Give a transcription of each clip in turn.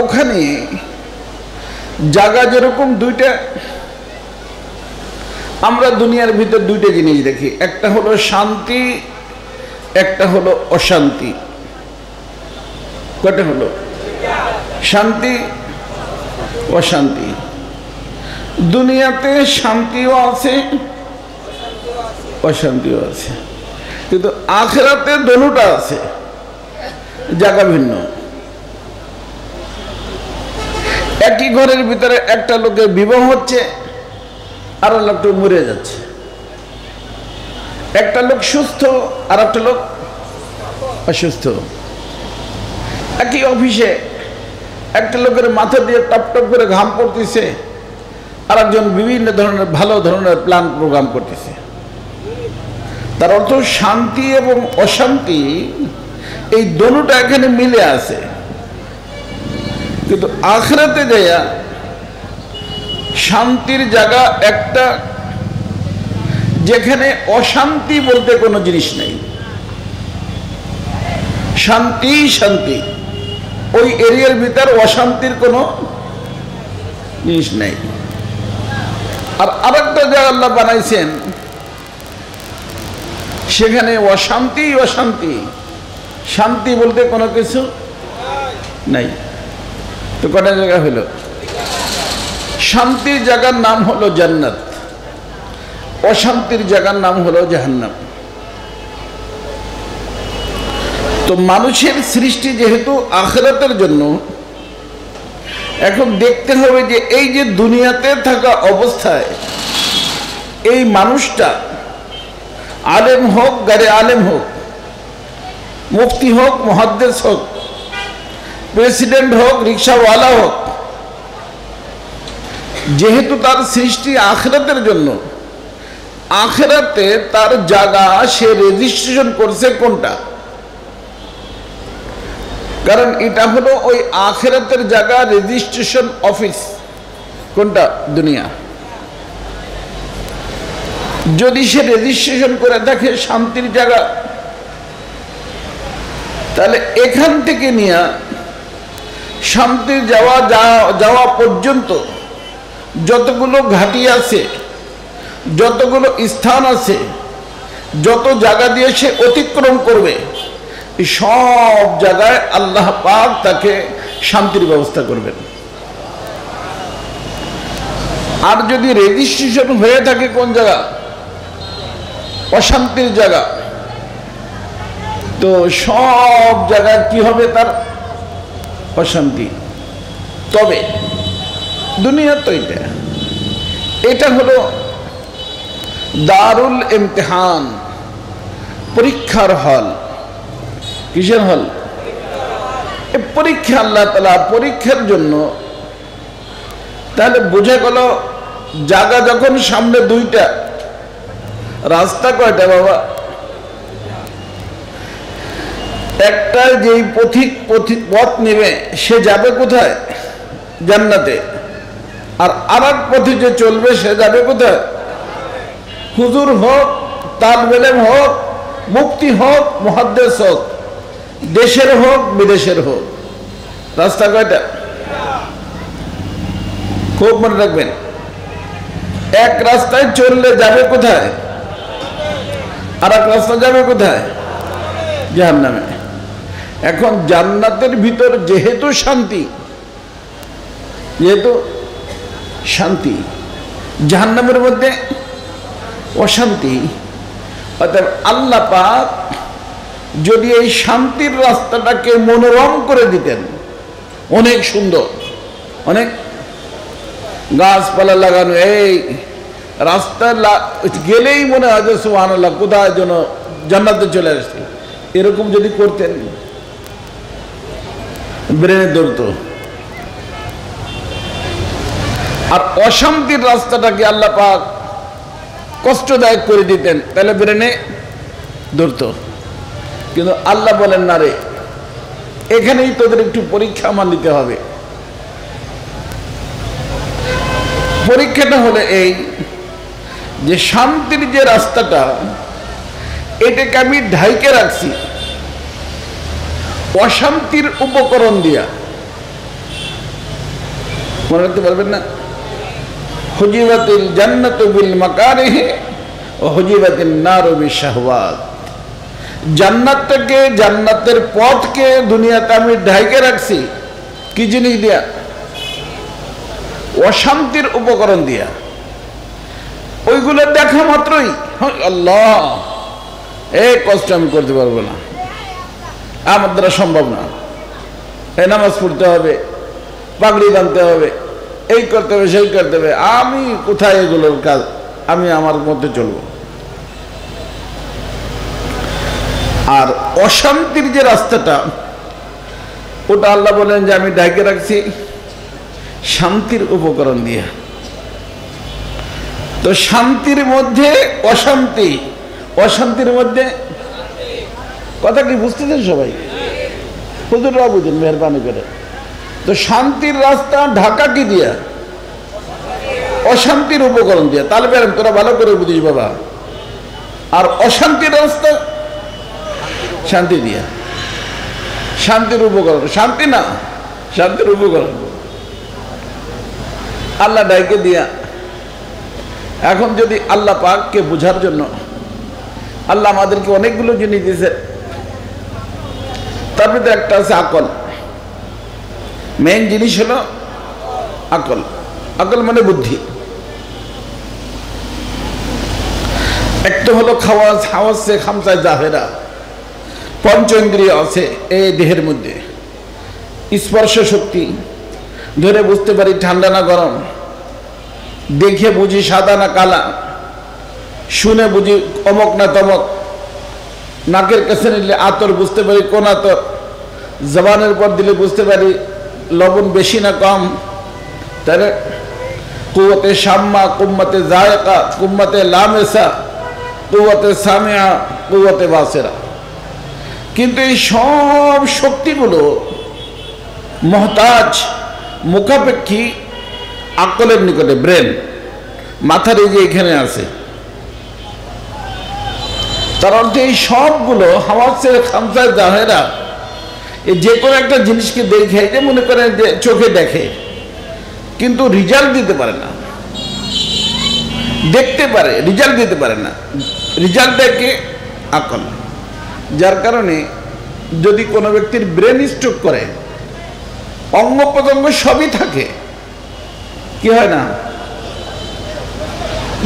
ওখানে জায়গা যেরকম দুইটা, আমরা দুনিয়ার ভিতর দুইটা জিনিস দেখি, একটা হলো শান্তি, একটা হলো অশান্তি। কয়টা হলো? শান্তি, অশান্তি। দুনিয়াতে শান্তিও আছে, অশান্তিও আছে, কিন্তু আখিরাতে দুটোটা আছে, জায়গা ভিন্ন। একই ঘরের ভিতরে একটা লোকের বিবাহ হচ্ছে, আর লোকটা মরে যাচ্ছে। একটা লোক সুস্থ, আর একটা লোক অসুস্থ। একই অফিসে একটা লোকের মাথা দিয়ে টপ টপ করে ঘাম পড়তেছে, আর একজন বিভিন্ন ধরনের ভালো ধরনের প্ল্যান প্রোগ্রাম করতেছে। তার অর্থ শান্তি এবং অশান্তি এই দুটোটা এখানে মিলে আছে। কিন্তু আখিরাতে যায়া শান্তির জায়গা একটা, যেখানে অশান্তি বলতে কোনো জিনিস নেই। শান্তি শান্তি, ওই এরিয়ার ভিতর অশান্তির কোনো জিনিস নেই। আর আরেকটা জায়গা আল্লাহ বানাইছেন, সেখানে অশান্তি অশান্তি, শান্তি বলতে কোনো কিছু নাই। তো কটা জায়গা হলো? শান্তির জায়গার নাম হলো জান্নাত, অশান্তির জায়গার নাম হলো জাহান্নাম। তো মানুষের সৃষ্টি যেহেতু আখিরাতের জন্য, এখন দেখতে হবে যে এই যে দুনিয়াতে থাকা অবস্থায় এই মানুষটা আলেম হোক, গারে আলেম হোক, মুফতি হোক, মুহাদ্দিস হোক, প্রেসিডেন্ট হোক, রিক্সাওয়ালা হোক, যেহেতু তার সৃষ্টি আখিরাতের জন্য, আখিরাতে তার জায়গা সে রেজিস্ট্রেশন করছে কোনটা? কারণ এটা হলো ওই আখিরাতের জায়গা, রেজিস্ট্রেশন অফিস কোনটা? দুনিয়া। যদি সে রেজিস্ট্রেশন করে থাকে শান্তির জায়গা, তাহলে এখান থেকে নিয়ে শান্তির যাওয়া পর্যন্ত যতগুলো ঘাঁটি আছে, যতগুলো স্থান আছে, যত জায়গা দিয়ে সে অতিক্রম করবে, সব জায়গায় আল্লাহ পাক তাকে শান্তির ব্যবস্থা করবেন। আর যদি রেজিস্ট্রেশন হয়ে থাকে কোন জায়গা? অশান্তির জায়গা, তো সব জায়গায় কি হবে? তার অশান্তি। তবে দুনিয়া তো এটা হলো দারুল ইমতিহান, পরীক্ষার হল। কিসের হল? এই পরীক্ষা আল্লাহ তাআলা পরীক্ষার জন্য। তাহলে বোঝা গেল জায়গা যখন সামনে দুইটা, রাস্তা কয়টা বাবা? একটা যেই পথ নেবে সে যাবে কোথায়? জান্নাতে। আর আরেক পথে যে চলবে সে যাবে কোথায়? হুজুর হোক, তালিবে ইলম হোক, মুফতি হোক, মুহাদ্দিস হোক, দেশের হোক, বিদেশের হোক, রাস্তা কয়টা? খুব মনে রাখবেন, এক রাস্তায় চললে যাবে কোথায়? আর এক রাস্তা যাবে কোথায়? জাহান্নামে। এখন জান্নাতের ভিতর যেহেতু শান্তি, জাহান্নামের মধ্যে অশান্তি। অর্থাৎ আল্লাহ পাক যদি এই শান্তির রাস্তাটাকে মনোরম করে দিতেন, অনেক সুন্দর, অনেক গাছপালা লাগানো, এই রাস্তা গেলেই মনে হয় যে সুবহানাল্লাহ, কোথায় যেন জান্নাতে চলে আসছে, এরকম যদি করতেন, ব্রেনে ধরত। আর অশান্তির রাস্তাটাকে আল্লাহ পাক কষ্টদায়ক করে দিতেন, তাহলে ব্রেনে ধরত। কিন্তু আল্লাহ বলেন না রে, এখানেই তোদের একটু পরীক্ষা আমার নিতে হবে। পরীক্ষাটা হলো এই যে শান্তির যে রাস্তাটা, এটাকে আমি ঢাইকে রাখছি অশান্তির উপকরণ দিয়া। মনে রাখতে পারবেন না? হুজিবাতিল জান্নাতু বিল মাকারিহি ওয়া হুজিবাতিন নারু বিশাহওয়াত। জান্নাতটাকে, জান্নাতের পথকে দুনিয়াতে আমি ঢাইকে রাখছি কি জিনিস দিয়া? অশান্তির উপকরণ দিয়া। ওইগুলো দেখা মাত্রই আল্লাহ, এই কষ্ট আমি করতে পারবো না, আমার দ্বারা সম্ভব না, এই নামাজ পড়তে হবে, পাগড়ি বাঁধতে হবে, এই করতে হবে, সেই করতে হবে, আমি কোথায় এগুলোর কাজ, আমি আমার মধ্যে চলবো। আর অশান্তির যে রাস্তাটা, ওটা আল্লাহ বলেন যে আমি ঢাকে রাখছি শান্তির উপকরণ দিয়ে। তো শান্তির মধ্যে অশান্তি, অশান্তির মধ্যে, কথা কি বুঝতেছেন সবাই? হুজুররা বুঝুন মেহরবানি করে। তো শান্তির রাস্তা ঢাকা কি দিয়া? অশান্তির উপকরণ দিয়া। তাহলে বেরম তোরা ভালো করে বুঝিস বাবা। আর অশান্তির রাস্তা শান্তি দিয়া, শান্তির উপকরণ, শান্তি না, শান্তির উপকরণ আল্লাহ ডাইকে দিয়া। এখন যদি আল্লাহ পাককে বোঝার জন্য আল্লাহ আমাদেরকে অনেকগুলো জিনিস দিয়েছে, তার ভিতরে একটা আছে আকল। মেইন জিনিস হলো আকল। আকল মানে বুদ্ধি। একটা হলো খাওয়াজ, হাওয়াসে খামসায় জাহেরা, পঞ্চেন্দ্রিয় আছে এই দেহের মধ্যে। স্পর্শ শক্তি, ধরে বুঝতে পারি ঠান্ডা না গরম, দেখে বুঝি সাদা না কালা, শুনে বুঝি অমক না তমক, নাকের কাছে নিলে আতর বুঝতে পারি কোন আতর, জবানের পর দিলে বুঝতে পারি লবণ বেশি না কম। তাহলে কুওয়াতে শাম্মা, কুম্মতে জায়কা, কুম্মতে লামেসা, কুওয়াতে সামিয়া, কুওয়াতে বাসেরা। কিন্তু এই সব শক্তিগুলো মহতাজ, মুখাপেক্ষী আকলের নিকটে, ব্রেন, মাথার এই যে এখানে আছে। তার অর্থে এই সবগুলো হাওয়াসে খামসায় জাহেরা, এই যে কোনো একটা জিনিসকে দেখে, যে মনে করেন যে চোখে দেখে কিন্তু রিজাল্ট দিতে পারে না, দেখতে পারে রিজাল্ট দিতে পারে না, রিজাল্ট দেখে আকল। যার কারণে যদি কোনো ব্যক্তির ব্রেন স্ট্রোক করে, অঙ্গ প্রত্যঙ্গ সবই থাকে, কি হয় না?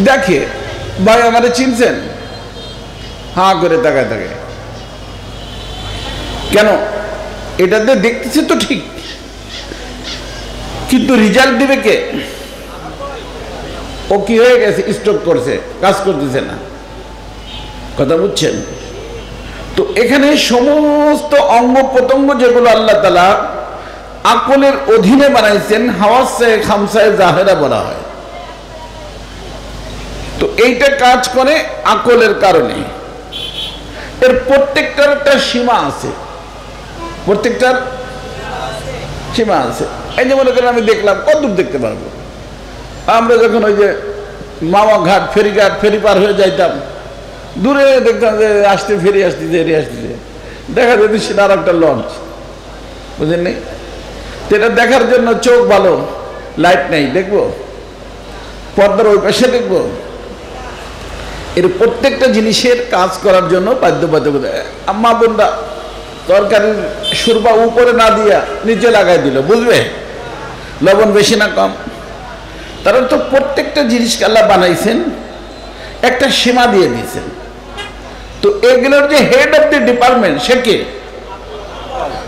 দেখে ভাই আমারে চিনছেন, হাঁ করে তাকায় থাকে। কেন? এটাতে দেখতেছে তো ঠিক, কিন্তু রিজাল্ট দিবে কে? ও কি হয়ে গেছে? স্ট্রোক করছে, কাজ করতেছে না। কথা বুঝছেন? তো এখানে সমস্ত অঙ্গ প্রত্যঙ্গ যেগুলো আল্লাহ তাআলা আকলের অধীনে বানাইছেন, হাওয়াসে খামসায় জাহেরা বলা হয়। তো এইটা কাজ করে আকলের কারণে। এর প্রত্যেকটার একটা সীমা আছে, প্রত্যেকটার সীমা আছে। এই যে মনে করেন আমি দেখলাম, কতদূর দেখতে পারবো? আমরা যখন ওই যে মামা ঘাট, ফেরিঘাট, ফেরি পার হয়ে যাইতাম, দূরে দেখতাম যে আসতে ফেরি আসতেছে, এড়িয়ে আসতেছে, দেখা যেত সেটা আর একটা লঞ্চ, বুঝলেন? এটা দেখার জন্য চোখ ভালো, লাইট নেই, দেখবো পর্দার ওই পাশে দেখবো। এর প্রত্যেকটা জিনিসের কাজ করার জন্য বাধ্যবাধকতা। আম্মা বোনরা তরকারির সুরবা উপরে না দিয়া নিচে লাগাই দিল, বুঝবে লবণ বেশি না কম। তারা তো প্রত্যেকটা জিনিসকে আল্লাহ বানাইছেন, একটা সীমা দিয়ে দিয়েছেন। তো এগুলোর যে হেড অফ দি ডিপার্টমেন্ট, সে কে?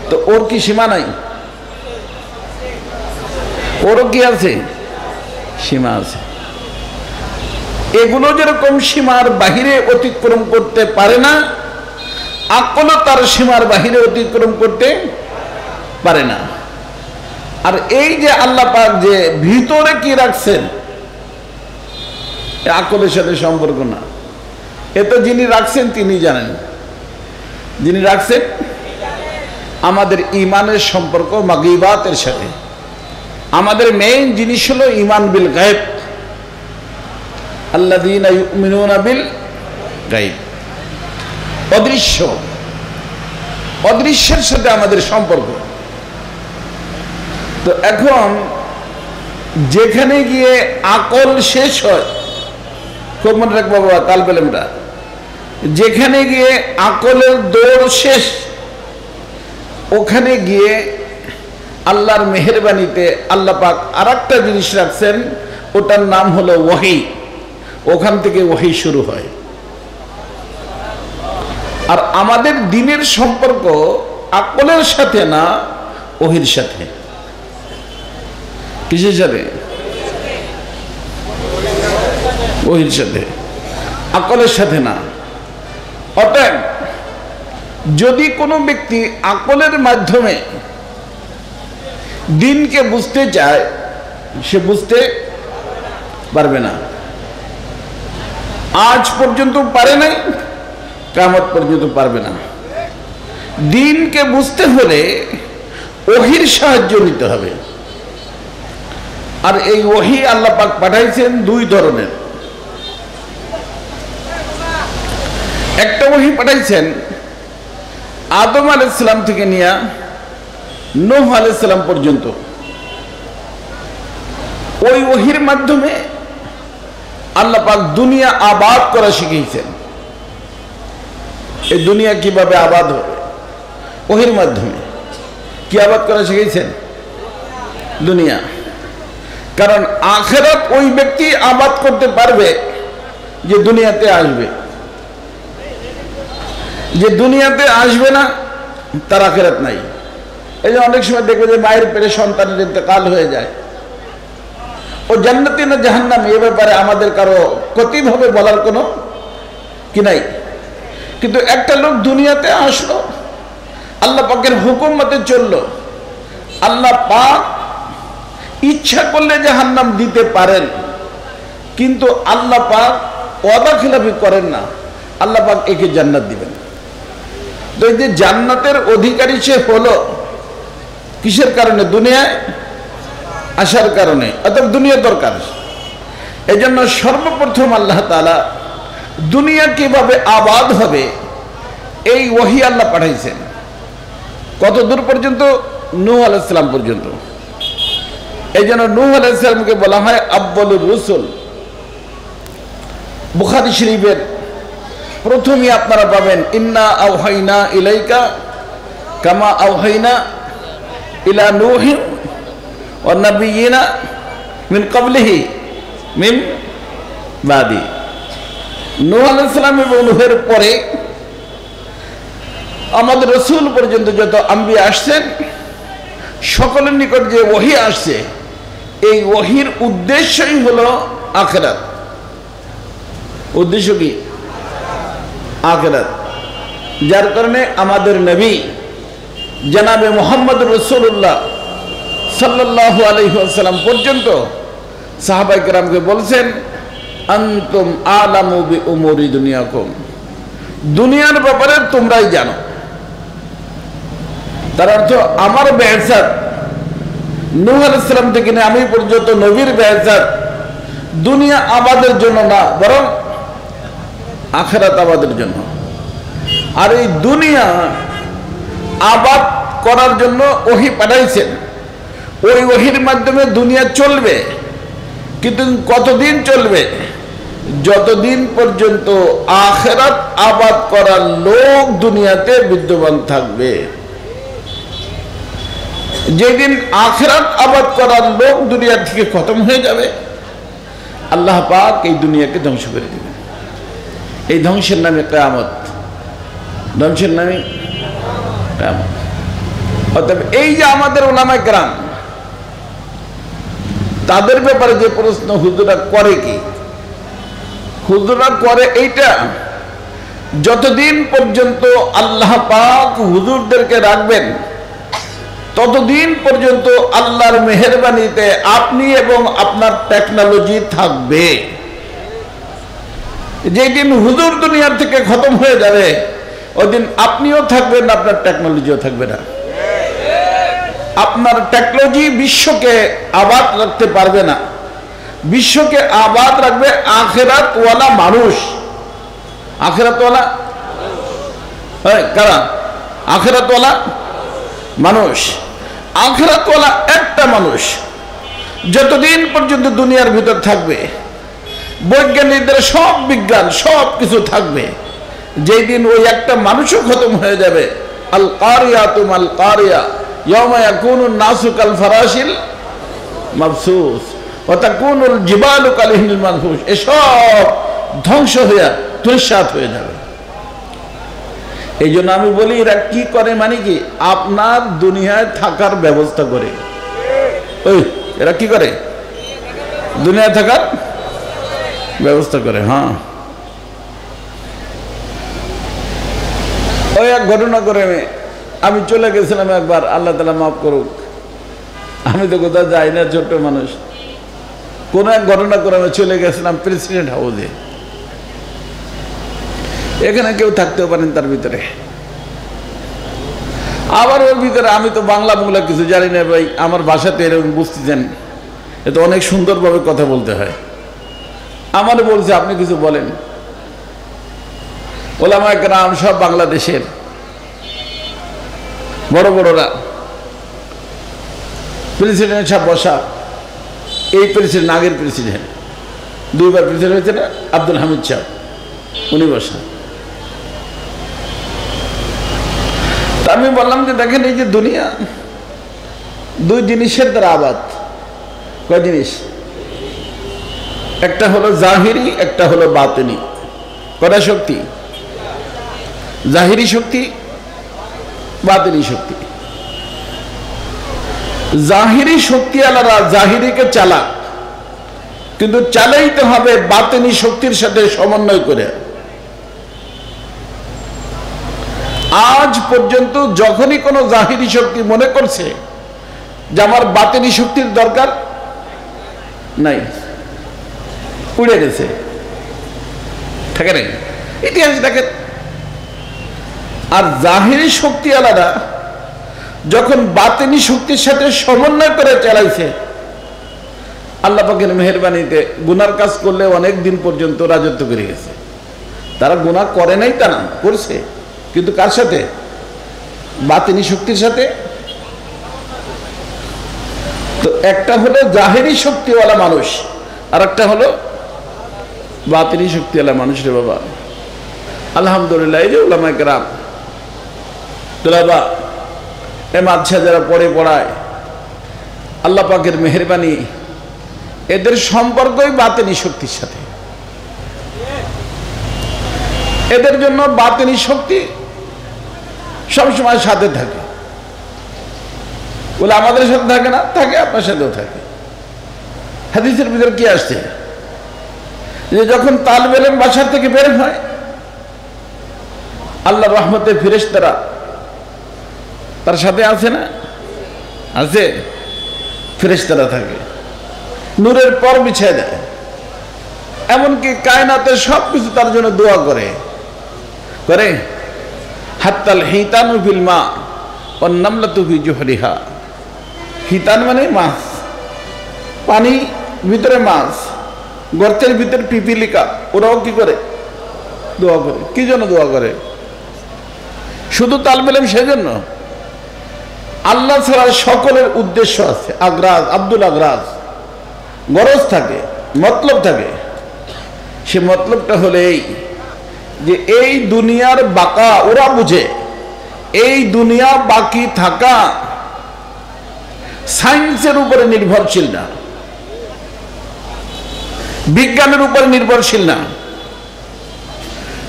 তো ওর কি সীমা নাই? ওরও কি আছে? সীমা আছে। এগুলো যেরকম সীমার বাহিরে অতিক্রম করতে পারে না, আকলও তার সীমার বাহিরে অতিক্রম করতে পারে না। আর এই যে আল্লাহ পাক যে ভিতরে কি রাখছেন, আকলের সাথে সম্পর্ক না। এ তো যিনি রাখছেন তিনি জানেন, যিনি রাখছেন। আমাদের ইমানের সম্পর্ক মাগিবাতের সাথে। আমাদের মেইন জিনিস হলো ইমান বিল গায়ব, আল্লাযীনা ইউমিনুনা বিল গায়ব, অদৃশ্য, অদৃশ্যের সাথে আমাদের সম্পর্ক। তো এখন যেখানে গিয়ে আকল শেষ হয়, খুব মনে রাখবো বাবা, কাল পেলেমটা, যেখানে গিয়ে আকলের দৌড় শেষ, ওখানে গিয়ে আল্লাহর মেহেরবানিতে আল্লাহ পাক আর একটা জিনিস রাখছেন, ওটার নাম হলো ওহী। ওখান থেকে ওহী শুরু হয়। আর আমাদের দ্বীনের সম্পর্ক আকলের সাথে না, ওহীর সাথে। কিসের সাথে? ওহীর সাথে, আকলের সাথে না। অতএব যদি কোনো ব্যক্তি আকলের মাধ্যমে দ্বীনকে বুঝতে চায়, সে বুঝতে পারবে না। আজ পর্যন্ত পারে নাই, কিয়ামত পর্যন্ত পারবে না। দ্বীনকে বুঝতে হলে ওহীর সাহায্য নিতে হবে। আর এই ওহী আল্লাহ পাক পাঠাইছেন দুই ধরনের। একটা ওহী পাঠাইছেন আদম আলাইহিস সালাম থেকে নিয়ে নূহ আলাইহিস সালাম পর্যন্ত। ওই ওহীর মাধ্যমে আল্লাহ পাক দুনিয়া আবাদ করা শিখিয়েছেন। এই দুনিয়া কিভাবে আবাদ হবে, ওহীর মাধ্যমে। কি আবাদ করা শিখিয়েছেন? দুনিয়া। কারণ আখিরাত ওই ব্যক্তি আবাদ করতে পারবে যে দুনিয়াতে আসবে। যে দুনিয়াতে আসবে না, তার আখিরাত নাই। এই যে অনেক সময় দেখবে যে মায়ের পেটে সন্তানের ইন্তেকাল হয়ে যায়, ও জান্নাতি না জাহান্নামী, এ ব্যাপারে আমাদের কারো কতিভাবে বলার কোনো কি নাই। কিন্তু একটা লোক দুনিয়াতে আসলো, আল্লাহ পাকের হুকুম মতে চললো, আল্লাহ পাক ইচ্ছা করলে জাহান্নাম দিতে পারেন, কিন্তু আল্লাহ পাক ওয়াদা খিলাফি করেন না। আল্লাহ পাক একে জান্নাত দিবেন। তো এই যে জান্নাতের অধিকারী সে হলো কিসের কারণে? দুনিয়ায় আসার কারণে। অর্থাৎ দুনিয়া দরকার। এই জন্য সর্বপ্রথম আল্লাহ তাআলা দুনিয়া কিভাবে আবাদ হবে এই ওহী আল্লাহ পাঠাইছেন। কত দূর পর্যন্ত? নূহ আলাইহিস সালাম পর্যন্ত। এই জন্য নূহ আলাইহিস সালামকে বলা হয় আব্বালুর রুসুল। বুখারী শরীফের প্রথমেই আপনারা পাবেন ইন্না আওহাইনা ইলাইকা কামা আওহাইনা ইলা নূহিন ওয়া নাবিয়িনা মিন ক্বাবলিহি মিন বাদি। নূহ আলাইহিস সালাম এবং নূহের পরে আমাদের রাসূল পর্যন্ত যত আম্বিয়া আসছেন, সকলের নিকট যে ওহী আসছে, এই ওহীর উদ্দেশ্যই হলো আখিরাত। উদ্দেশ্য কি? আখিরাত। যার কারণে আমাদের নবী জনাবে মুহাম্মদ রাসূলুল্লাহ সাল্লাল্লাহু আলাইহি ওয়াসাল্লাম পর্যন্ত সাহাবায়ে কেরামকে বলছেন, আনতুম আলামু বি উমুরি দুনিয়াকুম, দুনিয়ার ব্যাপারে তোমরাই জানো। তার অর্থ আমার বিআসাত নূহ আলাইহিস সালাম থেকে নিয়ে আমি পর্যন্ত নবীর বিআসাত দুনিয়া আবাদের জন্য না, বরং আখিরাত আবাদের জন্য। আর এই দুনিয়া আবাদ করার জন্য ওহী পাঠাইছেন। ওই ওহীর মাধ্যমে দুনিয়া চলবে, কিন্তু কতদিন চলবে? যতদিন পর্যন্ত আখিরাত আবাদ করার লোক দুনিয়াতে বিদ্যমান থাকবে। যেদিন আখিরাত আবাদ করার লোক দুনিয়া থেকে খতম হয়ে যাবে, আল্লাহ পাক এই দুনিয়াকে ধ্বংস করে দিবেন। এই ধ্বংসের নামে কিয়ামত। ধ্বংসের নামে কিয়ামত। অতএব এই যে আমাদের উলামায়ে কেরাম, তাদের ব্যাপারে যে প্রশ্ন হুজুরা করে, কি হুজুরা করে এইটা, যতদিন পর্যন্ত আল্লাহ পাক হুজুরদেরকে রাখবেন, ততদিন পর্যন্ত আল্লাহর মেহেরবানিতে আপনি এবং আপনার টেকনোলজি থাকবে। যেদিন হুজুর দুনিয়ার থেকে খতম হয়ে যাবে, ওই দিন আপনিও থাকবেন, আপনার টেকনোলজিও থাকবে না। আপনার টেকনোলজি বিশ্বকে আবাদ রাখতে পারবে না। বিশ্বকে আবাদ রাখবে আখিরাতওয়ালা মানুষ। আখিরাতওয়ালা কারা? আখিরাতওয়ালা মানুষ। আখিরাতওয়ালা একটা মানুষ যতদিন পর্যন্ত দুনিয়ার ভিতর থাকবে, বৈজ্ঞানিকদের সব বিজ্ঞান সব কিছু থাকবে, যেই দিন ওই একটা মানুষও খতম হয়ে যাবে, আল কারিয়াতু মাল কারিয়া ইয়াওমা ইয়াকুনুন নাসু কাল ফারাশিল মাবসুস ওয়া তাকুনুল জিবালু কাল হিনিল মানফুস, এসব ধ্বংস হয়ে ধূলিসাৎ হয়ে যাবে। এই জন্য আমি বলি এরা কি করে, মানে কি আপনার দুনিয়ায় থাকার ব্যবস্থা করে। ওই এরা কি করে? দুনিয়ায় থাকার ব্যবস্থা করে। হ্যাঁ, ওই এক ঘটনা করে আমি চলে গেছিলাম একবার, আল্লাহ তাআলা মাফ করুক, আমি তো কোথাও যাই না, ছোট্ট মানুষ। কোন এক ঘটনা করে আমি চলে গেছিলাম প্রেসিডেন্ট হাউসে। এখানে কেউ থাকতেও পারেন তার ভিতরে, আবার ওর ভিতরে আমি তো বাংলা কিছু জানি না ভাই, আমার ভাষাতে এরকম বুঝতেছেন, এ তো অনেক সুন্দরভাবে কথা বলতে হয়। আমার বলছে আপনি কিছু বলেন। ওলামায়ে কেরাম সব বাংলাদেশের বড় বড়রা, প্রেসিডেন্ট সাহেব বসা, এই প্রেসিডেন্ট আগের প্রেসিডেন্ট, দুইবার প্রেসিডেন্ট হয়েছে না, আব্দুল হামিদ সাহেব, উনি বসা। আমি বললাম যে দেখেন এই যে দুনিয়া দুই জিনিসের দ্বারা আবাদ। কয় জিনিস? একটা হলো জাহিরি, একটা হলো বাতিনি। কটা শক্তি? জাহিরি শক্তি, বাতিনি শক্তি। জাহিরি শক্তি আলাদা, জাহিরিকে চালাক, কিন্তু চালাইতে হবে বাতিনি শক্তির সাথে সমন্বয় করে। আজ পর্যন্ত যখনই কোনো জাহিরি শক্তি মনে করছে যে আমার বাতিনি শক্তির দরকার নাই, উড়ে গেছে, থাকে না, ইতিহাস দেখেন। আর জাহিরি শক্তি আলাদা, যখন বাতিনি শক্তির সাথে সমন্বয় করে চালাইছে, আল্লাহ পাকের মেহেরবানিতে গুনার কাজ করলে অনেক দিন পর্যন্ত রাজত্ব করে গেছে। তারা গুনাহ করে নাই তা না, করছে, কিন্তু কার সাথে? বাতিনি শক্তির সাথে। তো একটা হলো জাহিরি শক্তিওয়ালা মানুষ, আর একটা হলো বাতিনি শক্তিওয়ালা মানুষ। রে বাবা, আলহামদুলিল্লাহ, এই যে উলামায়ে কেরাম, তোলাবা এ মাদ্রাসা যারা পড়ায়, আল্লাহ পাকের মেহেরবানি, এদের সম্পর্কই বাতিনি শক্তির সাথে। এদের জন্য বাতিনি শক্তি সবসময় সাথে থাকে। বলে আমাদের সাথে থাকে না, থাকে, আপনার সাথেও থাকে। হাদিসের ভিতরে কি আসছে যে যখন তালেবে ইলম বাসা থেকে বের হয়, আল্লাহর রহমতের ফেরেশতারা তার সাথে আছে না? আছে, ফেরেশতারা থাকে, নূরের পর বিছিয়ে দেয়, এমনকি কায়নাতের সবকিছু তার জন্য দোয়া করে। হাত্তাল হিতানু ফিল মা ওয়ান নামলাতু ফি জুহরিহা। হিতান মানে মাছ, পানি ভিতরে মাছ, গর্তের ভিতরে পিপিলিকা, ওরাও কি করে? দোয়া করে। কি জন্য দোয়া করে? শুধু তালেবে ইলম সেজন্য? আল্লাহ ছাড়া সকলের উদ্দেশ্য আছে, আগ্রাজ, আব্দুল আগ্রাজ, গরজ থাকে, মতলব থাকে। সে মতলবটা হলো এই যে এই দুনিয়ার বাঁকা ওরা বুঝে, এই দুনিয়া বাকি থাকা সায়েন্সের উপরে নির্ভরশীল না, বিজ্ঞানের উপরে নির্ভরশীল না,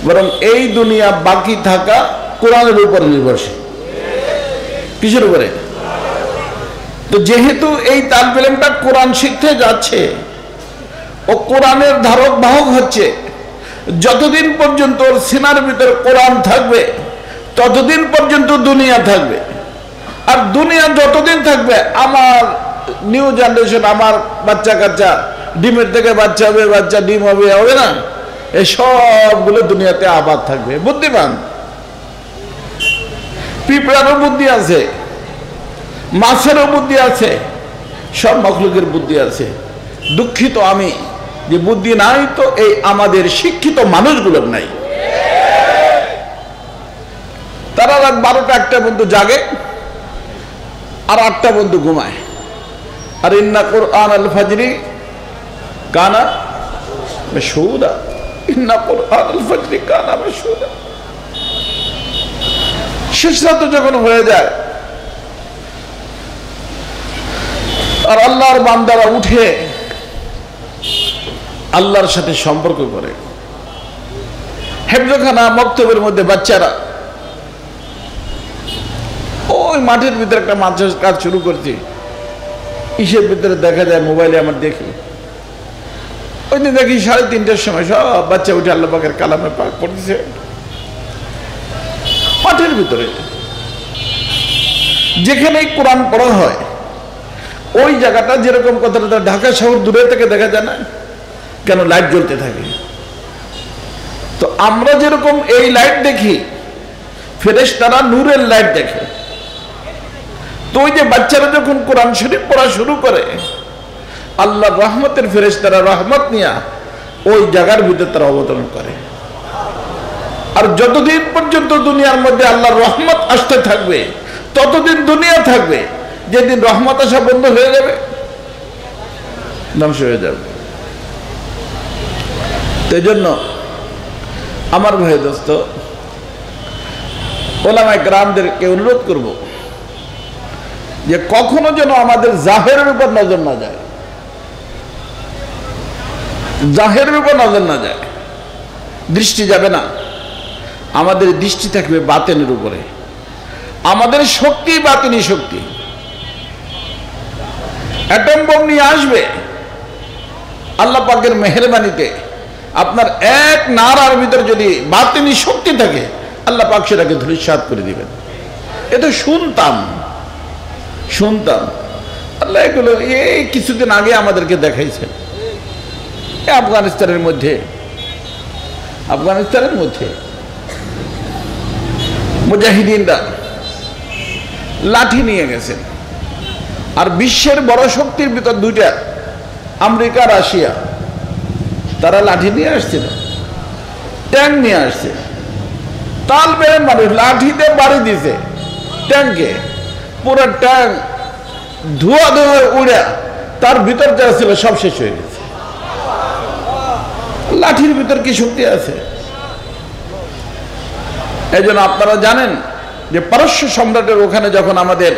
বরং এই দুনিয়া বাকি থাকা কোরআনের উপরে নির্ভরশীল। কিসের উপরে? তো যেহেতু এই তালেবে ইলমটা কোরআন শিখতে যাচ্ছে, ও কোরআনের ধারক বাহক হচ্ছে, যতদিন পর্যন্ত ওর সিনার ভিতরে কোরআন থাকবে ততদিন পর্যন্ত দুনিয়া থাকবে। আর দুনিয়া যতদিন থাকবে, আমার নিউ জেনারেশন, আমার বাচ্চা কাচ্চা, ডিমের থেকে বাচ্চা হবে, বাচ্চা ডিম হবে, হবে না, এই সবগুলো দুনিয়াতে আবাদ থাকবে। বুদ্ধিমান পিঁপড়ারও বুদ্ধি আছে, মাছেরও বুদ্ধি আছে, সব মখলুকের বুদ্ধি আছে। দুঃখিত আমি যে বুদ্ধি নাই তো এই আমাদের শিক্ষিত মানুষগুলোর নাই। তারা রাত 12টা 1টা পর্যন্ত জাগে, আর 8টা পর্যন্ত ঘুমায়, আর ইন্না কুরআন আল ফাজরি কানা মাশহুদা, ইন্না কুরআন আল ফাজরি কানা মাশহুদা। শেষ রাত যখন হয়ে যায় আর আল্লাহর বান্দারা উঠে আল্লাহর সাথে সম্পর্ক করে, হেফজখানা মক্তবের মধ্যে বাচ্চারা ওই মাঠের ভিতরে একটা মাদ্রাসার কাজ শুরু করছে, ইসের ভিতরে দেখা যায় মোবাইলে আমার দেখি, ওই দিন দেখি 3:30টার সময় সব বাচ্চা উঠে আল্লাহ পাকের কালামে পাক পড়তেছে মাঠের ভিতরে। যেখানেই কোরআন পড়া হয় ওই জায়গাটা যেরকম কথাটা ঢাকা শহর দূরে থেকে দেখা যায় না কেন, লাইট জ্বলতে থাকে। তো আমরা যেরকম এই লাইট দেখি, ফেরেশতারা নূরের লাইট দেখে। তো ওই যে বাচ্চারা যখন কোরআন শরীফ পড়া শুরু করে, আল্লাহর রহমতের ফেরেশতারা রহমত নিয়ে ওই জায়গার ভিতরে তারা অবতরণ করে। আর যতদিন পর্যন্ত দুনিয়ার মধ্যে আল্লাহর রহমত আসতে থাকবে ততদিন দুনিয়া থাকবে, যেদিন রহমত আসা বন্ধ হয়ে যাবে ধ্বংস হয়ে যাবে। এই জন্য আমার ভাই দোস্ত, ওলামায়ে কেরামদেরকে অনুরোধ করব যে কখনো যেন আমাদের জাহেরের উপর নজর না যায়, জাহেরের উপর নজর না যায়, দৃষ্টি যাবে না। আমাদের দৃষ্টি থাকবে বাতিনের উপরে। আমাদের শক্তি বাতিনি শক্তি। অ্যাটম বোম নিয়ে আসবে আল্লাহ পাকের মেহেরবানিতে, আপনার এক নারার ভিতরে যদি বাতিনি শক্তি থাকে আল্লাহ পাক সেটাকে ধূলিসাৎ করে দিবেন। এ তো শুনতাম আল্লাহ এগুলো এই কিছুদিন আগে আমাদেরকে দেখাইছেন। আফগানিস্তানের মধ্যে মুজাহিদিনরা লাঠি নিয়ে গেছেন, আর বিশ্বের বড় শক্তির ভিতর দুইটা, আমেরিকা রাশিয়া, তারা লাঠি নিয়ে আসছিল, ট্যাঙ্ক নিয়ে আসছে। তাল বেড়ে মানুষ লাঠিতে বাড়ি দিছে ট্যাঙ্কে, পুরো ট্যাঙ্ক ধোয়া উড়ে তার ভিতর যা ছিল সব শেষ হয়ে গেছে। লাঠির ভিতর কি শক্তি আছে? এই জন্য আপনারা জানেন যে পারস্য সম্রাটের ওখানে যখন আমাদের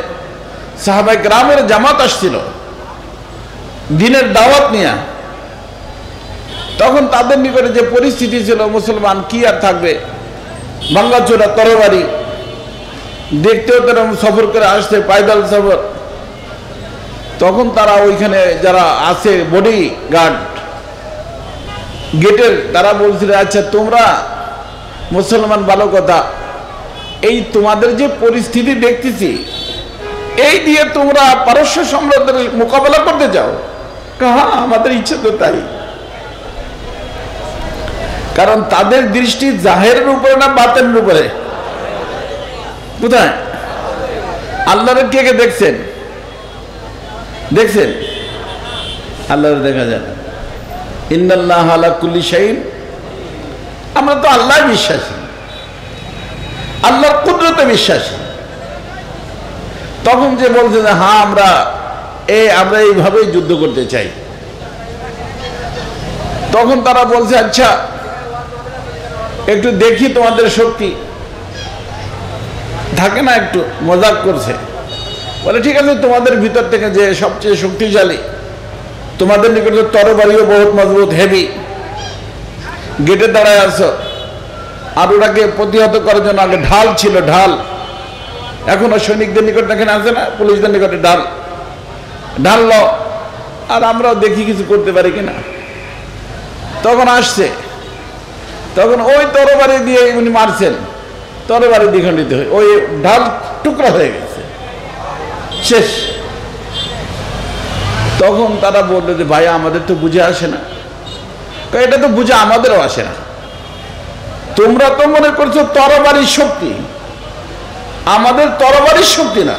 সাহাবায়ে কেরামের জামাত আসছিল দিনের দাওয়াত নিয়ে, তখন তাদের নিকটে যে পরিস্থিতি ছিল, মুসলমান কি আর থাকবে, ভাঙ্গাচোরা তরবারি, দেখতেও তারা সফর করে আসছে, পায়দল সফর। তখন তারা ওইখানে যারা আছে বডি গার্ড গেটের, তারা বলছিল আচ্ছা তোমরা মুসলমান ভালো কথা, এই তোমাদের যে পরিস্থিতি দেখতেছি এই দিয়ে তোমরা পারস্য সম্রাটের মোকাবেলা করতে চাও? হ্যাঁ, আমাদের ইচ্ছা তো তাই। কারণ তাদের দৃষ্টি জাহেরের উপরে না বাতিনের উপরে? কোথায়? আল্লাহর কে কে দেখছেন? আল্লাহর দেখা যায় না। ইন্নাল্লাহা আলা কুল্লি শাইইন, আমরা তো আল্লাহ বিশ্বাসী, আল্লাহর কুদরতে বিশ্বাসী। তখন যে বলছে যে হ্যাঁ আমরা এইভাবেই যুদ্ধ করতে চাই, তখন তারা বলছে আচ্ছা একটু দেখি তোমাদের শক্তি, থাকে না একটু মজাক করছে, বলে ঠিক আছে তোমাদের ভিতর থেকে যে সবচেয়ে শক্তিশালী, তোমাদের নিকটে তরবারিও বহুত মজবুত হেভি, গেটে দাঁড়ায় আছো, আর ওটাকে প্রতিহত করার জন্য আগে ঢাল ছিল, ঢাল এখনো সৈনিকদের নিকট এখানে আছে না, পুলিশদের নিকটে ঢাল আর আমরাও দেখি কিছু করতে পারি কিনা। তখন আসছে, তখন ওই তরবারি দিয়ে উনি মারছেন, তরবারি দ্বিখণ্ডিত হয়ে ওই ঢাল টুকরা হয়ে গেছে, শেষ। তখন তারা বললো যে ভাই আমাদের তো বুঝে আসে না। এটা তো বুঝে আমাদেরও আসে না। তোমরা তো মনে করছো তরবারির শক্তি, আমাদের তরবারির শক্তি না,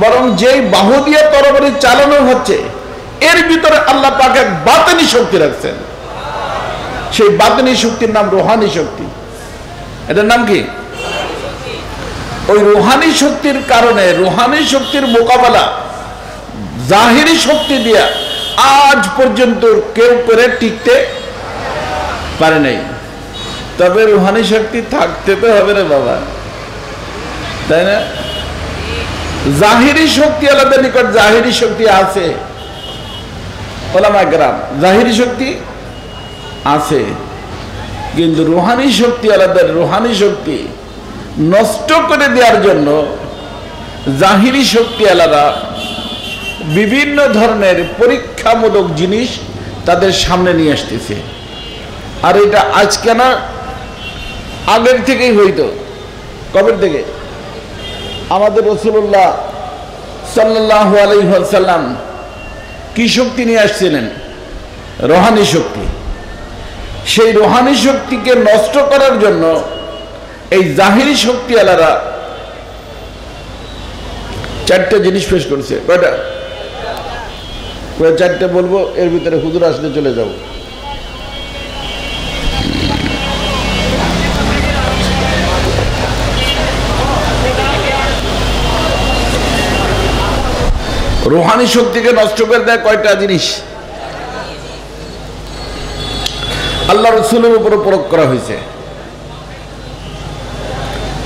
বরং যেই বাহু দিয়ে তরবারি চালানো হচ্ছে এর ভিতরে আল্লাহ পাক এক বাতিনি শক্তি রাখছেন। সেই বাতিনি শক্তির নাম রুহানি শক্তি। এটার নাম কি? ওই রুহানি শক্তির কারণে, রুহানি শক্তির মোকাবেলা জাহিরি শক্তি দিয়া আজ পর্যন্ত কেউ করে টিকতে পারে নাই। তবে রুহানি শক্তি থাকতে তো হবে রে বাবা, তাই না? জাহিরি শক্তি আলাদা নিকট জাহিরি শক্তি আছে, ওলামায়ে কেরাম, জাহিরি শক্তি আছে, কিন্তু রুহানি শক্তি আলাদা। রুহানি শক্তি নষ্ট করে দেওয়ার জন্য জাহিরি শক্তি আলাদা বিভিন্ন ধরনের পরীক্ষামূলক জিনিস তাদের সামনে নিয়ে আসতেছে। আর এটা আজকে না, আগের থেকেই হইতো। কবে থেকে? আমাদের রাসূলুল্লাহ সাল্লাল্লাহু আলাইহি ওয়াসাল্লাম কি শক্তি নিয়ে আসছিলেন? রুহানি শক্তি। সেই রুহানি শক্তিকে নষ্ট করার জন্য এই জাহিরি শক্তি আলারা চারটা জিনিস পেশ করছে। কয়টা? চারটে বলবো, এর ভিতরে হুজুর আসলে চলে যাব। রুহানি শক্তিকে নষ্ট করে দেয় কয়টা জিনিস? আল্লাহ রাসূলের উপরে প্রয়োগ করা হয়েছে,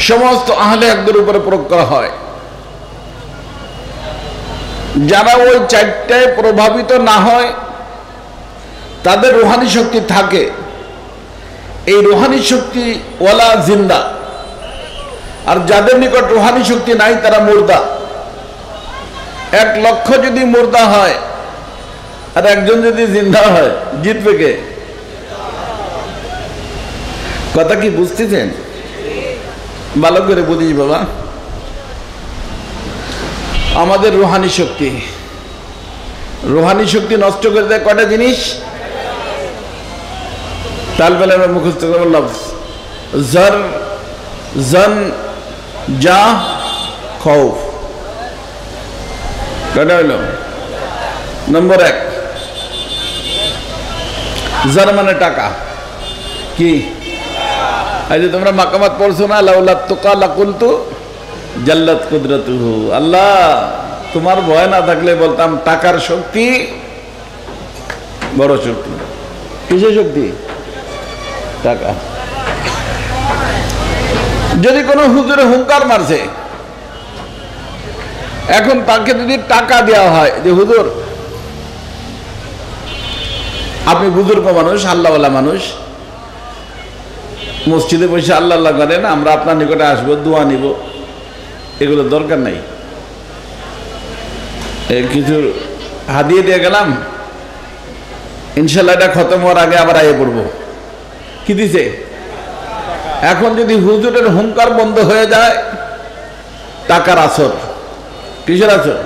সমস্ত আহলে হাদিসের উপরে প্রয়োগ করা হয়। যারা ওই চারটায় প্রভাবিত না হয়, তাদের রুহানি শক্তি থাকে। এই রুহানি শক্তি ওয়ালা জিন্দা, আর যাদের নিকট রুহানি শক্তি নাই তারা মুর্দা। 1 লক্ষ যদি মুর্দা হয় আর একজন যদি জিন্দা হয়, জিতবে কে? কথা কি বুঝতেছেন? ভালো করে বুঝিস বাবা। আমাদের রুহানি শক্তি, রুহানি শক্তি নষ্ট করে দেয় কয়টা জিনিস? তালবেলা মুখস্থ করে বললাম, জর, জন, যা, খৌফ। কয়টা হইল? নম্বর 1, জর মানে টাকা। কি? এই যে তোমরা মাকামাত পড়ছো না, লাউলা তুকা লাকুলতু জাল্লাত কুদরতুহু। আল্লাহ, তোমার ভয় না থাকলে বলতাম টাকার শক্তি বড় শক্তি। কিসের শক্তি? টাকা। যদি কোনো হুজুরে হুঙ্কার মারছে, এখন তাকে যদি টাকা দেওয়া হয় যে হুজুর আপনি বুজুর্গ মানুষ, আল্লাহওয়ালা মানুষ, মসজিদে বসে আল্লাহ আল্লাহ করেন, আমরা আপনার নিকটে আসবো, দোয়া নিব, এগুলো দরকার নাই। কিছু হাদিয়ে দিয়ে গেলাম, ইনশাল্লাহ এটা খতম হওয়ার আগে আবার আইয়ে পড়বো। কি দিছে? এখন যদি হুজুরের হুঙ্কার বন্ধ হয়ে যায়, টাকার আসর। কিসের আসর?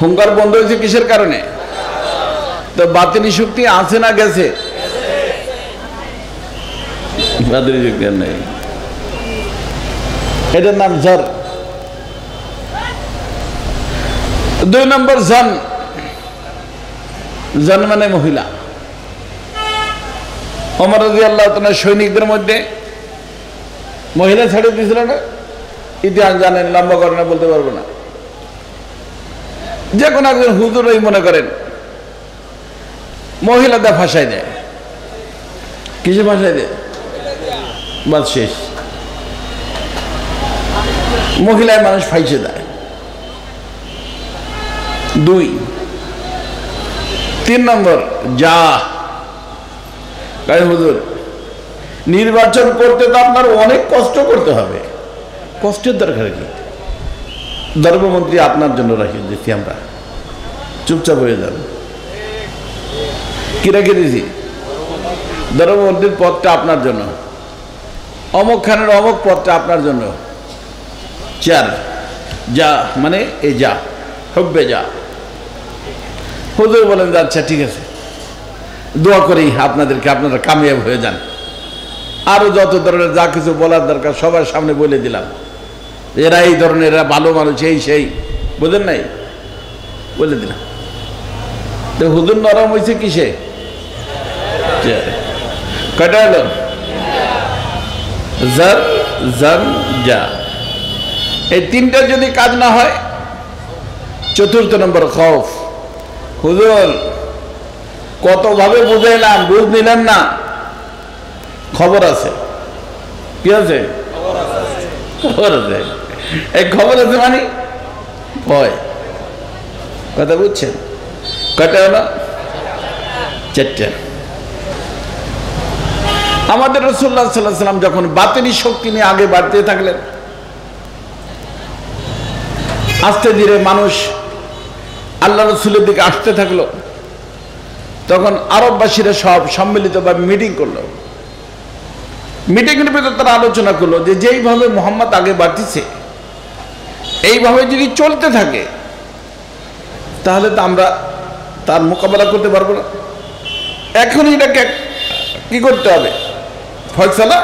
হুঙ্কার বন্ধ হয়েছে কিসের কারণে? তো বাতিনি শক্তি আছে না গেছে? বাতিনি শক্তি আর নেই। এটার নাম ঝর। 2 নম্বর জন। জন মানে মহিলা। ওমর রাদিয়াল্লাহু তাআলা সৈনিকদের মধ্যে মহিলা ছেড়ে দিয়েছিল না? ইতিহাস জানেন, লম্বা ঘটনা বলতে পারবো না। যে কোনো একজন হুজুরই মনে করেন মহিলাদের ফাঁসাই দেয়। কিসে ফাঁসাই দেয়? বাদ শেষ। মহিলায় মানুষ ফাইসে দেয়। 2, 3 নম্বর যা। হুজুর নির্বাচন করতে তো আপনার অনেক কষ্ট করতে হবে। কষ্টের দরকার কি? ধর্মমন্ত্রী আপনার জন্য রাখিয়ে দিচ্ছি, আমরা চুপচাপ হয়ে যাব। কি রেখে দিয়েছি? ধর্মমন্ত্রীর পদটা আপনার জন্য, অমুক খানের অমুক পদটা আপনার জন্য। 4 যা মানে এই যা, হব্বে যা। হুজুর বলেন আচ্ছা ঠিক আছে, দোয়া করি আপনাদেরকে, আপনারা কামিয়াব হয়ে যান। আরো যত ধরনের যা কিছু বলার দরকার সবার সামনে বলে দিলাম। এরা এই ধরনের, এরা ভালো মানুষ, এই সেই, বুঝেন নাই, বলে দিলাম। তো হুজুর নরম হয়েছে কিসে? কয়টা হলো? জর, জন, যা। এই 3টা যদি কাজ না হয় চতুর্থ নম্বর খৌফ। হুজুর কতভাবে বুঝাইলাম, বুঝ নিলেন না। খবর আছে, কি আছে? খবর আছে। এই খবর আছে মানে ভয়। কথা বুঝছেন? কয়টা হলো? চারটা। আমাদের রাসূলুল্লাহ সাল্লাল্লাহু আলাইহি ওয়াসাল্লাম যখন বাতিনি শক্তি নিয়ে আগে বাড়তে থাকলেন, আস্তে ধীরে মানুষ আল্লাহ রসুলের দিকে আসতে থাকলো, তখন আরববাসীরা সব সম্মিলিতভাবে মিটিং করলো। মিটিংয়ের ভিতরে তারা আলোচনা করলো যে যেইভাবে মুহাম্মদ আগে বাড়তেছে এইভাবে যদি চলতে থাকে তাহলে তো আমরা তার মোকাবেলা করতে পারবো না। এখন এটাকে কি করতে হবে? ফয়সালা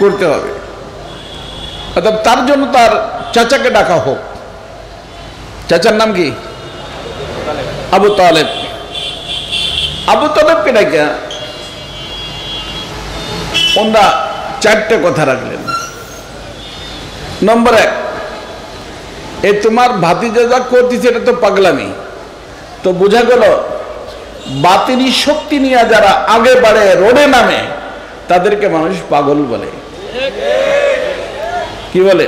করতে হবে। অর্থাৎ তার জন্য তার চাচাকে ডাকা হোক। চাচার নাম কি? আবু তালেব। আবু তালেবকে ডাকা ওনারা চারটে কথা রাখলেন। নম্বর এক, এই তোমার ভাতিজা যা করতেছে এটা তো পাগলামি। তো বোঝা গেল বাতিনি শক্তি নিয়ে যারা আগে বাড়ে, রোডে নামে, তাদেরকে মানুষ পাগল বলে। কি বলে?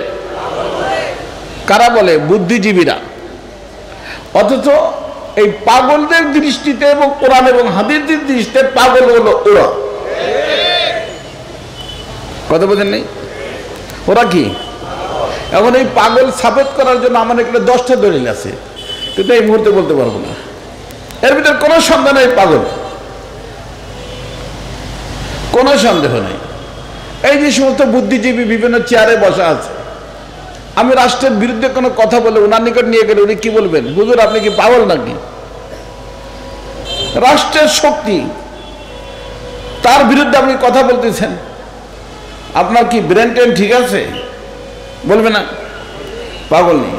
কারা বলে? বুদ্ধিজীবীরা। অথচ এই পাগলদের দৃষ্টিতে এবং কোরআন এবং হাদিসের দৃষ্টিতে পাগল হলো ওরা। কথা বোঝেন নেই? ওরা কি? এখন এই পাগল সাবেত করার জন্য আমার এখানে 10টা দলিল আছে, কিন্তু এই মুহূর্তে বলতে পারবো না। এর ভিতরে কোনো সন্দেহ নেই পাগল, কোনো সন্দেহ নেই। এই যে সমস্ত বুদ্ধিজীবী বিভিন্ন চেয়ারে বসা আছে, আমি রাষ্ট্রের বিরুদ্ধে কোনো কথা বলে ওনার নিকট নিয়ে গেলে উনি কি বলবেন? হুজুর আপনি কি পাগল নাকি? রাষ্ট্রের শক্তি, তার বিরুদ্ধে আপনি কথা বলতেছেন, আপনার কি ব্রেন টেন ঠিক আছে? বলবে না পাগল নেই।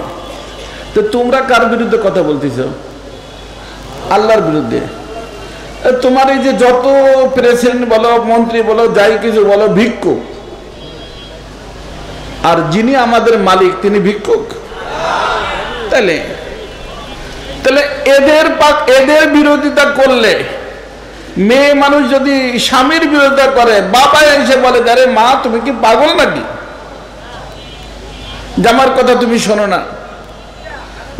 তো তোমরা কার বিরুদ্ধে কথা বলতেছ? আল্লাহর বিরুদ্ধে। তোমার এই যে যত প্রেসিডেন্ট বলো, মন্ত্রী বলো, যাই কিছু বলো, ভিক্ষুক। আর যিনি আমাদের মালিক তিনি ভিক্ষুক? তাহলে এদের বিরোধিতা করলে, মেয়ে মানুষ যদি স্বামীর বিরোধিতা করে, বাবা এসে বলে আরে মা তুমি কি পাগল নাকি? জামার কথা তুমি শোনো না।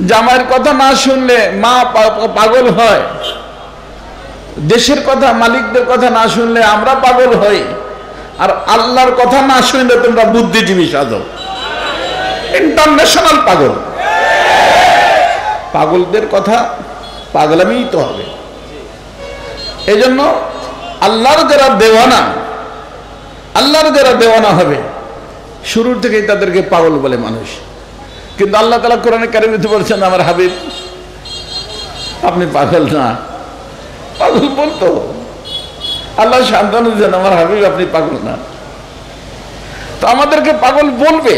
জামাইয়ের কথা না শুনলে মা পাগল হয়। দেশের কথা, মালিকদের কথা না শুনলে আমরা পাগল হই। আর আল্লাহর কথা না শুনলে তোমরা বুদ্ধিজীবী সাজো, ইন্টারন্যাশনাল পাগল। পাগলদের কথা পাগলামিই তো হবে। এই জন্য আল্লাহর যারা দেওয়ানা হবে, শুরুর থেকেই তাদেরকে পাগল বলে মানুষ। কিন্তু আল্লাহ তাআলা কোরআনে কারিমে বলছেন আমার হাবিব আপনি পাগল না। পাগল বলতো আল্লাহ সান্ত্বনা দিয়েছেন আমার হাবিব আপনি পাগল না। তো আমাদেরকে পাগল বলবে,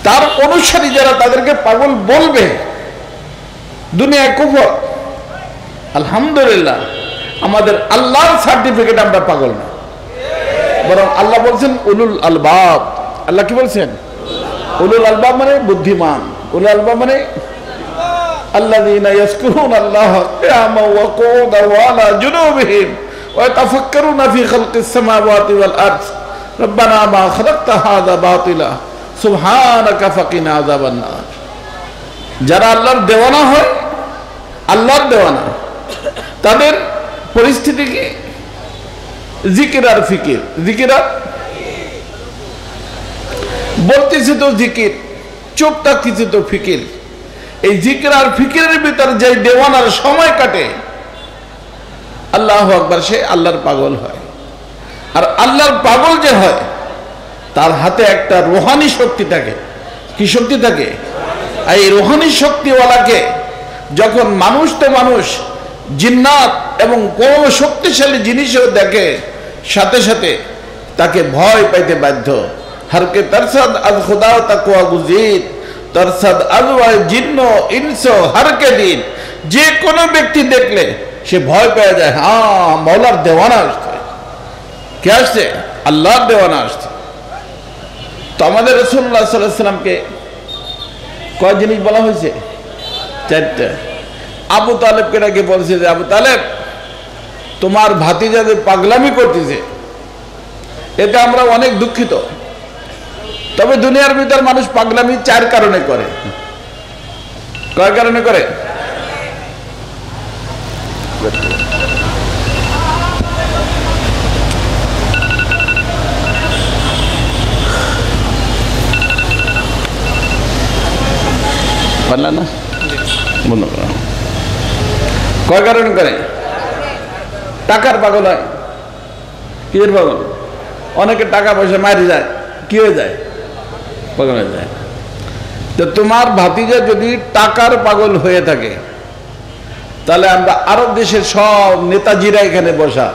তার অনুসারী যারা তাদেরকে পাগল বলবে। দুনিয়ায় কুফর। আলহামদুলিল্লাহ আমাদের আল্লাহর সার্টিফিকেট আমরা পাগল না, বরং আল্লাহ বলছেন উলুল আলবাব। আল্লাহ কি বলছেন? উলুল আলবাব মানে বুদ্ধিমান। উলুল আলবাব মানে আল্লাযীনা ইয়াযকুরুনাল্লাহা কিয়ামান ওয়া কুউদান ওয়া আলা জুনুবিহিম ওয়া ইয়াতাফাক্কারুনা ফি খালকিস সামাওয়াতি ওয়াল আরদ রব্বানা মা খালাকতা হাযা বাতিলা সুবহানাকা ফাকিনা আযাবান নার। যারা আল্লাহর দেওয়ানা হয়, আল্লাহর দেওয়ানা, তাদের পরিস্থিতি কি? জিকির আর ফিকির। জিকির আর বলতেছে তো জিকির, চুপ থাকতেছে তো ফিকির। এই জিকির আর ফিকিরের ভিতর যে দেওয়ানার সময় কাটে, আল্লাহু আকবার, সে আল্লাহর পাগল হয়। আর আল্লাহর পাগল যে হয় তার হাতে একটা রুহানি শক্তি থাকে। কি শক্তি থাকে? এই রুহানি শক্তিওয়ালাকে যখন মানুষ তো মানুষ, জিন্নাত এবং কোন শক্তিশালী জিনিসও দেখে, সাথে সাথে তাকে ভয় পাইতে বাধ্য। হরকে তরসাদ আজ খুদা তাকওয়া গুজিদ তরসাদ আজওয়ায় জিন্ন ইনস হরকে দিন। যে কোনো ব্যক্তি দেখলে সে ভয় পেয়ে যায়, হ্যাঁ মওলার দেওয়ানা আসছে। কে আসছে? আল্লাহর দেওয়ানা আসছে। তো আমাদের রাসূলুল্লাহ সাল্লাল্লাহু আলাইহি ওয়াসাল্লামকে কয় জিনিস বলা হয়েছে? চারটা। আবু তালেবকে ডাকে বলছে যে আবু তালেব, তোমার ভাতিজা যে পাগলামি করতেছে এতে আমরা অনেক দুঃখিত। তবে দুনিয়ার ভিতর মানুষ পাগলামি চার কারণে করে। কয় কারণে করে? পারলা না? বন্ধ করো। কয় কারণে করে? টাকার পাগল হয়। কিসের পাগল? অনেকে টাকা পয়সা মারি যায়, কি হয়ে যায়? পাগল হয়ে যায়। তো তোমার ভাতিজা যদি টাকার পাগল হয়ে থাকে, তাহলে আমরা আরব দেশের সব নেতাজিরা এখানে বসা,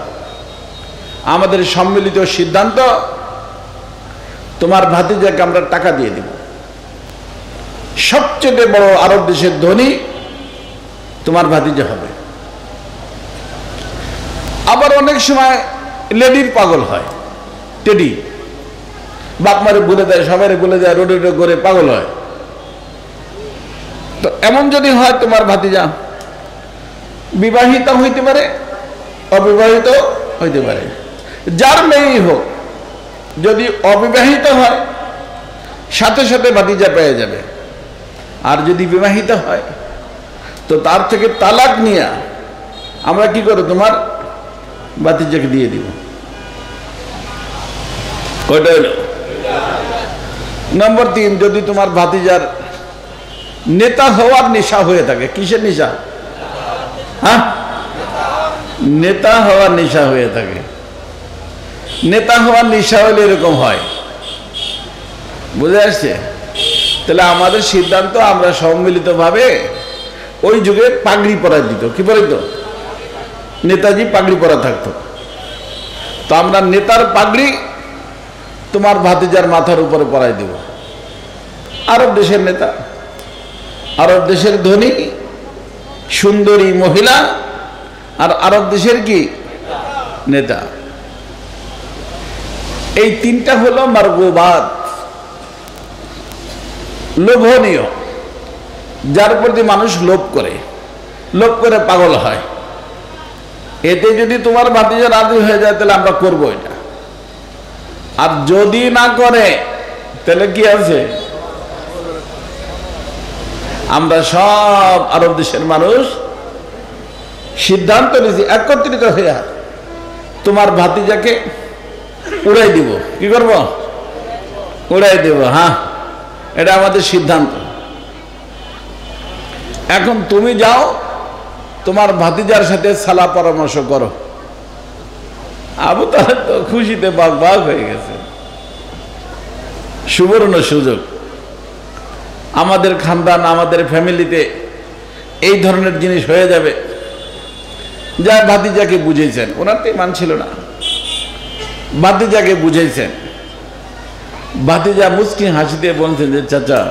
আমাদের সম্মিলিত সিদ্ধান্ত, তোমার ভাতিজাকে আমরা টাকা দিয়ে দিব। সবচেয়ে বড় আরব দেশের ধনী তোমার ভাতিজা হবে। আবার অনেক সময় লেডির পাগল হয়, টেডি, বাপ মারে বলে দেয়, সবাই বলে দেয়, রোডে রোডে করে পাগল হয়। তো এমন যদি হয় তোমার ভাতিজা বিবাহিত হইতে পারে, অবিবাহিত হইতে পারে, যার মেয়েই হোক, যদি অবিবাহিত হয় সাথে সাথে ভাতিজা পেয়ে যাবে। আর যদি বিবাহিত হয় তো তার থেকে তালাক নিয়ে আমরা কি করব? তোমার ভাতিজাকে দিয়ে দিব। কয়টা হলো? নম্বর 3, যদি তোমার ভাতিজার নেতা হওয়ার নেশা হয়ে থাকে। কিসের নেশা? হ্যাঁ, নেতা হওয়ার নেশা হয়ে থাকে। নেতা হওয়ার নেশা হলে এরকম হয়, বুঝে আসছে? তাহলে আমাদের সিদ্ধান্ত, আমরা সম্মিলিতভাবে, ওই যুগে পাগড়ি পরাই দিত। কি পরাইতো? নেতাজি পাগড়ি পরা থাকতো। তো আমরা নেতার পাগড়ি তোমার ভাতিজার মাথার উপরে পরাই দিব। আরব দেশের নেতা, আরব দেশের ধনী সুন্দরী মহিলা, আর আরব দেশের কি নেতা। এই তিনটা হলো মারগুবাত, লোভনীয়, যার প্রতি মানুষ লোভ করে পাগল হয়। এতে যদি তোমার ভাতিজা রাজি হয়ে যায় তাহলে আমরা করবো এটা। আর যদি না করে তাহলে কি আছে? আমরা সব আরব দেশের মানুষ সিদ্ধান্ত নিয়েছি একত্রিত হইয়া তোমার ভাতিজাকে উড়াই দিব। কি করব? উড়াই দেব। হ্যাঁ, এটা আমাদের সিদ্ধান্ত। এখন তুমি যাও, তোমার ভাতিজার সাথে সালা পরামর্শ করো। আবু তালেব তো খুশিতে বাঘ বাঘ হয়ে গেছে। সুবর্ণ সুযোগ। আমাদের খানদান, আমাদের ফ্যামিলিতে এই ধরনের জিনিস হয়ে যাবে। যা ভাতিজাকে বুঝেছেন, ওনার তো মান ছিল না, ভাতিজাকে বুঝেছেন। ভাতিজা মুচকি হাসি দিয়ে বলছেন যে চাচা,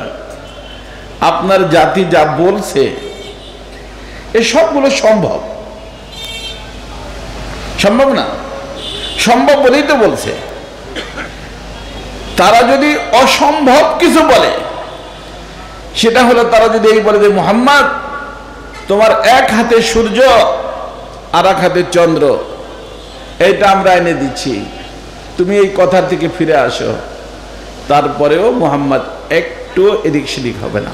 আপনার জাতি যা বলছে এ সবগুলো সম্ভব। সম্ভব না? সম্ভব বলেই তো বলছে। তারা যদি অসম্ভব কিছু বলে, সেটা হলো তারা যদি এই বলে যে মুহাম্মদ, তোমার এক হাতে সূর্য আর এক হাতে চন্দ্র, এইটা আমরা এনে দিচ্ছি, তুমি এই কথা থেকে ফিরে আসো, তারপরেও মুহাম্মদ একটু এদিক সেদিক হবে না।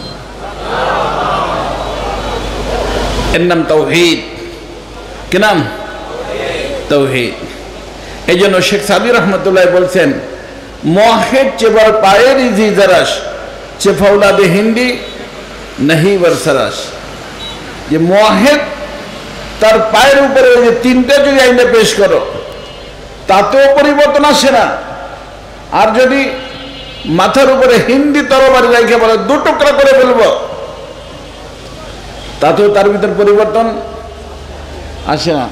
এর নাম তাওহীদ। কি নাম? তাওহীদ। এই জন্য শেখ সাদি রহমতুল্লাহ বলছেন, মুওয়াহিদ চেবার পায়ের ইজি জারাস চেফাউলাদে হিন্দি নাহি বরসরাস। যে মুওয়াহিদ তার পায়ের উপরে যে তিনটা যদি আইনে পেশ করো তাতেও পরিবর্তন আসে না। আর যদি মাথার উপরে হিন্দি তরবারি রেখে বলে 2 টুকরা করে ফেলবো, তাতেও তার ভিতর পরিবর্তন আসে না।